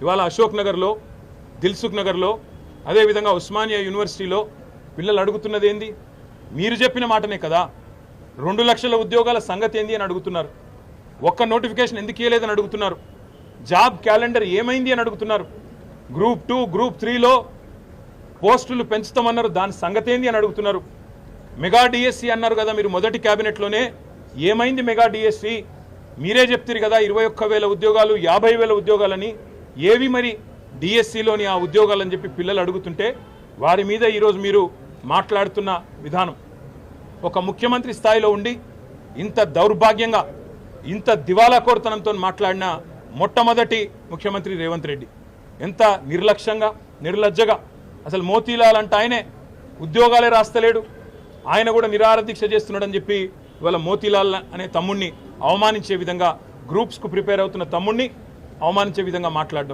ఇవాళ అశోక్ నగర్లో, దిల్సుఖ్ నగర్లో, అదేవిధంగా ఉస్మానియా యూనివర్సిటీలో పిల్లలు అడుగుతున్నది ఏంది? మీరు చెప్పిన మాటనే కదా, 2 లక్షల ఉద్యోగాల సంగతి ఏంది అని అడుగుతున్నారు. ఒక్క నోటిఫికేషన్ ఎందుకు ఇవ్వలేదని అడుగుతున్నారు. జాబ్ క్యాలెండర్ ఏమైంది అని అడుగుతున్నారు. గ్రూప్ 2, గ్రూప్ 3లో పోస్టులు పెంచుతామన్నారు, దాని సంగతి ఏంది అని అడుగుతున్నారు. మెగా డిఎస్సి అన్నారు కదా మీరు మొదటి క్యాబినెట్లోనే, ఏమైంది మెగా డిఎస్సి? మీరే చెప్తారు కదా 21,000 ఉద్యోగాలు, 50,000 ఉద్యోగాలని. ఏవి మరి డిఎస్సిలోని ఆ ఉద్యోగాలని చెప్పి పిల్లలు అడుగుతుంటే వారి మీద ఈరోజు మీరు మాట్లాడుతున్న విధానం, ఒక ముఖ్యమంత్రి స్థాయిలో ఉండి ఇంత దౌర్భాగ్యంగా, ఇంత దివాలాకోరుతనంతో మాట్లాడిన మొట్టమొదటి ముఖ్యమంత్రి రేవంత్ రెడ్డి. ఎంత నిర్లక్ష్యంగా, నిర్లజ్జగా. అసలు మోతీలాల్ అంటే ఆయనే ఉద్యోగాలే రాస్తలేడు, ఆయన కూడా నిరాహార దీక్ష చేస్తున్నాడని చెప్పి ఇవాళ మోతీలాల్ అనే తమ్ముడిని అవమానించే విధంగా, గ్రూప్స్కు ప్రిపేర్ అవుతున్న తమ్ముడిని అవమానించే విధంగా మాట్లాడడం.